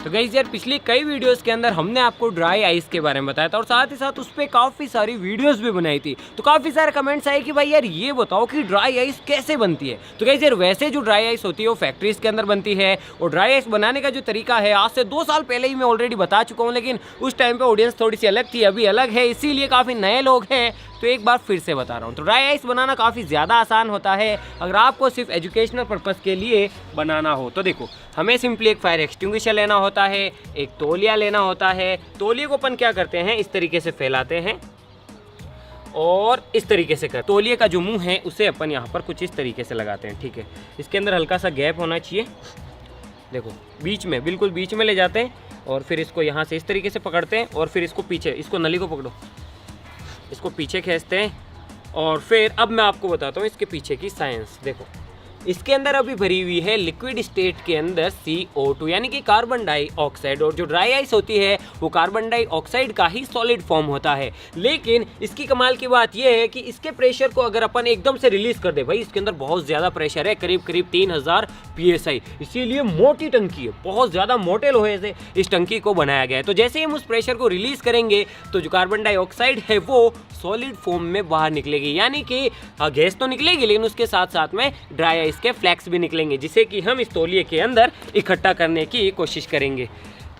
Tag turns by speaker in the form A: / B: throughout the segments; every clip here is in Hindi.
A: तो गाइस यार पिछली कई वीडियोस के अंदर हमने आपको ड्राई आइस के बारे में बताया था और साथ ही साथ उस पर काफ़ी सारी वीडियोस भी बनाई थी। तो काफ़ी सारे कमेंट्स आए कि भाई यार ये बताओ कि ड्राई आइस कैसे बनती है। तो गाइस यार वैसे जो ड्राई आइस होती है वो फैक्ट्रीज के अंदर बनती है और ड्राई आइस बनाने का जो तरीका है आज से 2 साल पहले ही मैं ऑलरेडी बता चुका हूँ, लेकिन उस टाइम पर ऑडियंस थोड़ी सी अलग थी, अभी अलग है, इसीलिए काफ़ी नए लोग हैं तो एक बार फिर से बता रहा हूँ। तो ड्राई आइस बनाना काफ़ी ज़्यादा आसान होता है अगर आपको सिर्फ एजुकेशनल पर्पज़ के लिए बनाना हो। तो देखो हमें सिंपली एक फायर एक्सटिंग्विशर लेना होता है, एक तौलिया लेना होता है। तौलिए को अपन क्या करते हैं, इस तरीके से फैलाते हैं और इस तरीके से कर तौलिए का जो मुंह है उसे अपन यहाँ पर कुछ इस तरीके से लगाते हैं। ठीक है, इसके अंदर हल्का सा गैप होना चाहिए, देखो बीच में, बिल्कुल बीच में ले जाते हैं और फिर इसको यहाँ से इस तरीके से पकड़ते हैं और फिर इसको पीछे, इसको नली को पकड़ो, इसको पीछे खींचते हैं और फिर अब मैं आपको बताता हूँ इसके पीछे की साइंस। देखो इसके अंदर अभी भरी हुई है लिक्विड स्टेट के अंदर CO2 यानी कि कार्बन डाइऑक्साइड, और जो ड्राई आइस होती है वो कार्बन डाइऑक्साइड का ही सॉलिड फॉर्म होता है। लेकिन इसकी कमाल की बात यह है कि इसके प्रेशर को अगर अपन एकदम से रिलीज कर दे, भाई इसके अंदर बहुत ज़्यादा प्रेशर है, करीब करीब 3000 PSI, इसीलिए मोटी टंकी है, बहुत ज़्यादा मोटे लोहे से इस टंकी को बनाया गया है। तो जैसे ही हम उस प्रेशर को रिलीज करेंगे तो जो कार्बन डाइऑक्साइड है वो सॉलिड फॉर्म में बाहर निकलेगी, यानी कि गैस तो निकलेगी लेकिन उसके साथ साथ में ड्राई आइस के फ्लैक्स भी निकलेंगे, जिसे कि हम इस तौलिए के अंदर इकट्ठा करने की कोशिश करेंगे।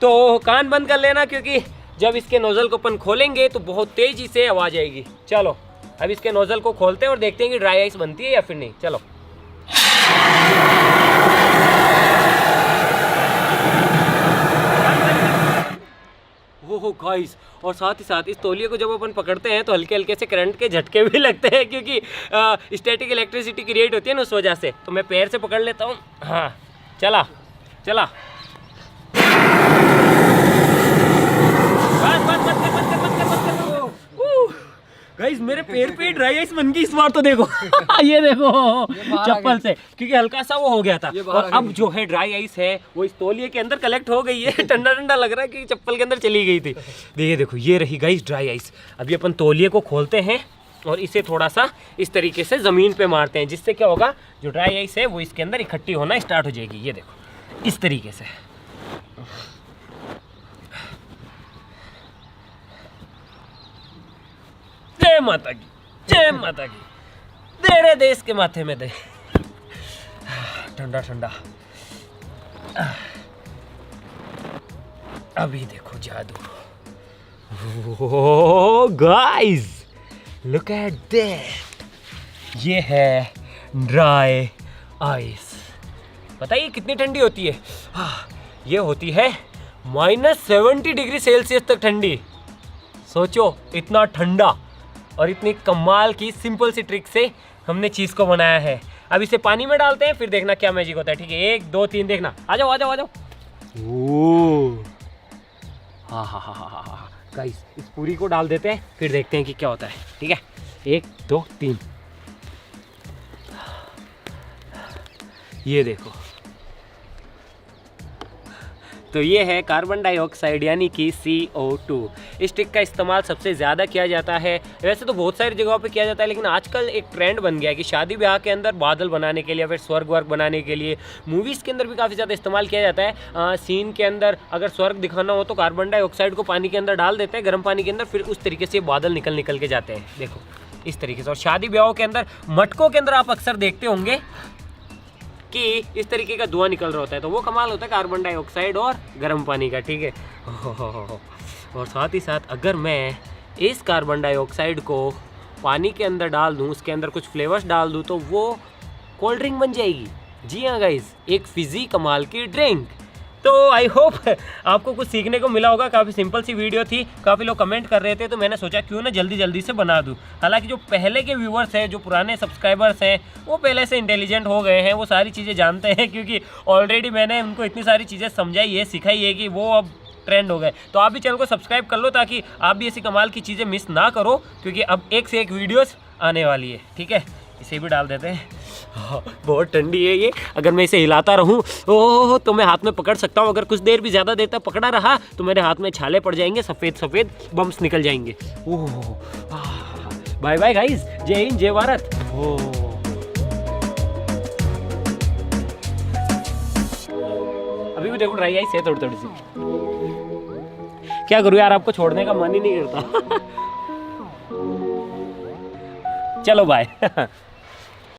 A: तो कान बंद कर लेना क्योंकि जब इसके नोजल को अपन खोलेंगे तो बहुत तेजी से आवाज आएगी। चलो अब इसके नोजल को खोलते हैं और देखते हैं कि ड्राई आइस बनती है या फिर नहीं। चलो ओहो गाइस, और साथ ही साथ इस तौलिए को जब अपन पकड़ते हैं तो हल्के हल्के से करंट के झटके भी लगते हैं क्योंकि स्टैटिक इलेक्ट्रिसिटी क्रिएट होती है ना उस वजह से। तो मैं पैर से पकड़ लेता हूँ, हाँ चला चला, गाइस मेरे पैर पे ड्राई आइस बन गई इस बार तो देखो ये देखो चप्पल से, क्योंकि हल्का सा वो हो गया था और अब जो है ड्राई आइस है वो इस तौलिए के अंदर कलेक्ट हो गई है। ठंडा ठंडा लग रहा है कि चप्पल के अंदर चली गई थी। देखिए देखो ये रही गाइस ड्राई आइस। अभी अपन तौलिए को खोलते हैं और इसे थोड़ा सा इस तरीके से ज़मीन पे मारते हैं, जिससे क्या होगा जो ड्राई आइस है वो इसके अंदर इकट्ठी होना स्टार्ट हो जाएगी। ये देखो इस तरीके से। जय माता की, जय माता की, तेरे देश के माथे में दे। ठंडा ठंडा, अभी देखो जादू। गाइस लुक एट दैट, ये है ड्राई आइस। बताइए कितनी ठंडी होती है। ये होती है -70 डिग्री सेल्सियस तक ठंडी। सोचो इतना ठंडा और इतनी कमाल की सिंपल सी ट्रिक से हमने चीज़ को बनाया है। अब इसे पानी में डालते हैं, फिर देखना क्या मैजिक होता है। ठीक है, 1 2 3 देखना। आ जाओ आ जाओ आ जाओ। ओह हाँ हाँ हाँ हाँ हाँ हाँ गाइस, इस पूरी को डाल देते हैं, फिर देखते हैं कि क्या होता है। ठीक है, 1 2 3। ये देखो, तो ये है कार्बन डाइऑक्साइड यानी कि CO2। इस ट्रिक का इस्तेमाल सबसे ज़्यादा किया जाता है। वैसे तो बहुत सारी जगहों पे किया जाता है, लेकिन आजकल एक ट्रेंड बन गया है कि शादी ब्याह के अंदर बादल बनाने के लिए या फिर स्वर्ग वर्ग बनाने के लिए मूवीज़ के अंदर भी काफ़ी ज़्यादा इस्तेमाल किया जाता है। सीन के अंदर अगर स्वर्ग दिखाना हो तो कार्बन डाइऑक्साइड को पानी के अंदर डाल देते हैं, गर्म पानी के अंदर, फिर उस तरीके से बादल निकल के जाते हैं। देखो इस तरीके से। और शादी ब्याहों के अंदर मटकों के अंदर आप अक्सर देखते होंगे कि इस तरीके का धुआं निकल रहा होता है, तो वो कमाल होता है कार्बन डाइऑक्साइड और गर्म पानी का। ठीक है, और साथ ही साथ अगर मैं इस कार्बन डाइऑक्साइड को पानी के अंदर डाल दूँ, उसके अंदर कुछ फ्लेवर्स डाल दूँ, तो वो कोल्ड ड्रिंक बन जाएगी। जी हाँ गाइस, एक फिजी कमाल की ड्रिंक। तो आई होप आपको कुछ सीखने को मिला होगा। काफ़ी सिंपल सी वीडियो थी, काफ़ी लोग कमेंट कर रहे थे, तो मैंने सोचा क्यों ना जल्दी जल्दी से बना दूं। हालांकि जो पहले के व्यूवर्स हैं, जो पुराने सब्सक्राइबर्स हैं, वो पहले से इंटेलिजेंट हो गए हैं, वो सारी चीज़ें जानते हैं, क्योंकि ऑलरेडी मैंने उनको इतनी सारी चीज़ें समझाई है, सिखाई है कि वो अब ट्रेंड हो गए। तो आप भी चैनल को सब्सक्राइब कर लो ताकि आप भी ऐसी कमाल की चीज़ें मिस ना करो, क्योंकि अब एक से एक वीडियोस आने वाली है। ठीक है, इसे भी डाल देते हैं। बहुत ठंडी है ये, अगर मैं इसे हिलाता रहूं ओह तो मैं हाथ में पकड़ सकता हूं। अगर कुछ देर भी ज़्यादा देर तक पकड़ा रहा तो मेरे हाथ में छाले पड़ जाएंगे, सफ़ेद सफ़ेद बम्स निकल जाएंगे। ओह बाय बाय गाइस, जय हिंद जय भारत। अभी भी देखो ड्राई आइस है थोड़ी थोड़ी सी। क्या करूँ यार, आपको छोड़ने का मन ही नहीं करता। चलो बाय।